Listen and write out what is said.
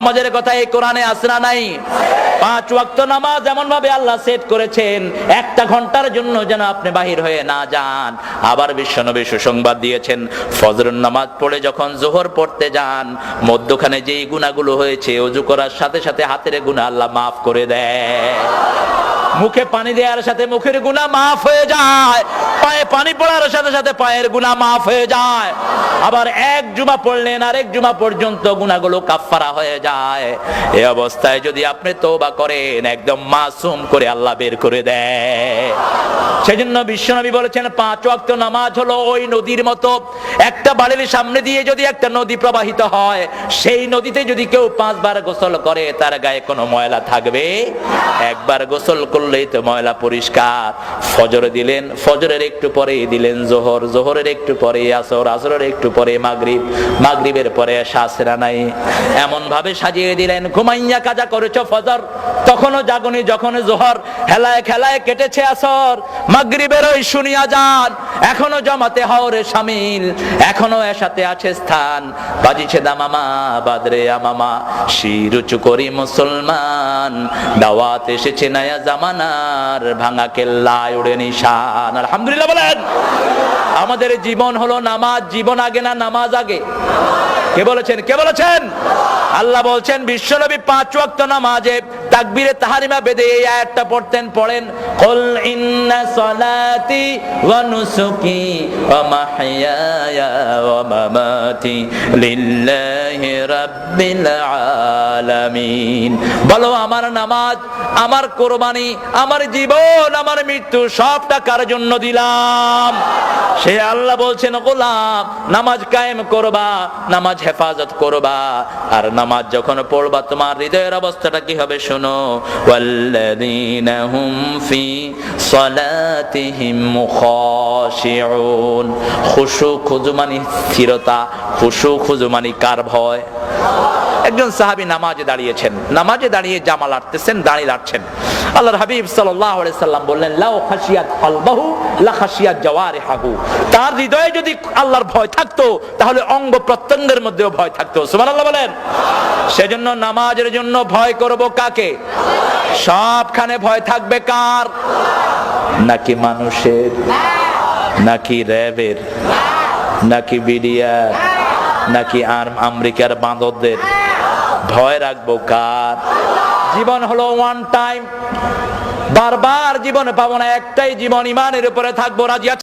নামাজের কথা এই কোরআনে আছে না নাই? 5 ওয়াক্ত নামাজ এমন ভাবে আল্লাহ সেট করেছেন, একটা ঘন্টার জন্য যেন আপনি বাহির হয়ে না যান। আবার বিশ্বনবী সুসংবাদ দিয়েছেন, ফজরের নামাজ পড়ে যখন যোহর পড়তে যান, মধ্যখানে যেই গুনাহগুলো হয়েছে ওযু করার সাথে সাথে হাতের গুনাহ আল্লাহ মাফ করে দেয়। মুখে পানি দেওয়ার সাথে মুখের গুনাহ মাফ হয়ে যায়, পায়ে পানি পড়ার সাথে সাথে পায়ের গুনাহ মাফ হয়ে যায়। আবার এক জুমা পড়লেন আরেক জুমা পর্যন্ত গুনাহগুলো কাফফারা হয়ে যায়। এই অবস্থায় যদি আপনি তওবা করেন, একদম মাসুম করে আল্লাহ বের করে দেয়। সেজন্য বিশ্বনবী বলেছেন 5 ওয়াক্ত নামাজ হলো ওই নদীর মতো। একটা বাড়ির সামনে দিয়ে যদি একটা নদী প্রবাহিত হয়, সেই নদীতে যদি কেউ 5 বার গোসল করে, তার গায়ে কোনো ময়লা থাকবে? একবার গোসল করলেই তো ময়লা পরিষ্কার। ফজর দিলেন, ফজরের একটু পরে দিলেন যোহর, যোহরের একটু পরে আসর, আসরের একটু পরে মাগরিব, মাগরিবের পরে শাসরা নাই, এমন ভাবে সাজিয়ে দিলেন। ঘুমাইয়া কাজা করেছো ফজর, তখনও জাগনি, যখন যোহর, হেলায় খেলায় কেটেছে আসর, মাগরিবের ওই শুনিয়া যান, এখনো জমাতে হওরে শামিল, এখনো এসাতে আছে স্থান, বাজিছে দামামা বাদরে আমামা, শির উঁচু করি মুসলমান, দাওয়াত এসেছে নয়া জামানার, ভাঙা কেল্লায় উড়ে নিশান। আলহামদুলিল্লাহ বলেন। আমাদের জীবন হলো নামাজ। জীবন আগে না নামাজ আগে? কে বলেছেন? কে বলেছেন? আল্লাহ বলছেন বিশ্বনবী 5 ওয়াক্ত নামাজে তাকবীরে তাহরিমা বেদে এই আয়াতটা পড়তেন। পড়েন, কুল ইন্না সলাতি ওয়া নুসুকি ওয়া মাহইয়ায়া ওয়া মামাতি লিল্লাহি রাব্বিল আলামিন। বলো, আমার নামাজ, আমার কুরবানি, আমার জীবন, আমার মৃত্যু সবটা কার জন্য দিলাম? সে আল্লাহ বলছেন, গোলাম নামাজ কায়েম করবা, নামাজ হেফাজত করবা, আর নামাজ যখন পড়বা তোমার হৃদয়ের অবস্থাটা কি হবে শোনো। ওয়াল্লাযীনা হুম ফি সালাতিহিম খাশিউন। খুশু খুজু মানে স্থিরতা, খুশু খুজু মানে কার ভয়? একজন সাহাবী নামাজে দাঁড়িয়েছেন, নামাজে দাঁড়িয়ে জামা লাড়তেছেন, দাড়ি লাড়ছেন। আল্লাহর হাবিব সাল্লাল্লাহু আলাইহি সাল্লাম বললেন, লাউ খাশিয়াত কলবাহু লা খাশিয়াত জাওয়ারিহু। তার হৃদয়ে যদি আল্লাহর ভয় থাকতো, তাহলে অঙ্গ প্রত্যঙ্গের মধ্যেও ভয় থাকতো। সুবহানাল্লাহ বলেন। সেজন্য নামাজের জন্য ভয় করব কাকে? সবখানে ভয় থাকবে কার? নাকি মানুষের, নাকি র্যাবের, নাকি বিডিআর, নাকি আমেরিকার বাঁদরদের? ভয় রাখবো কার? জীবন হলো ওয়ান টাইম, বারবার জীবনে পাবো না, একটাই জীবন। ইমানের উপরে থাকবো, রাজি আছি?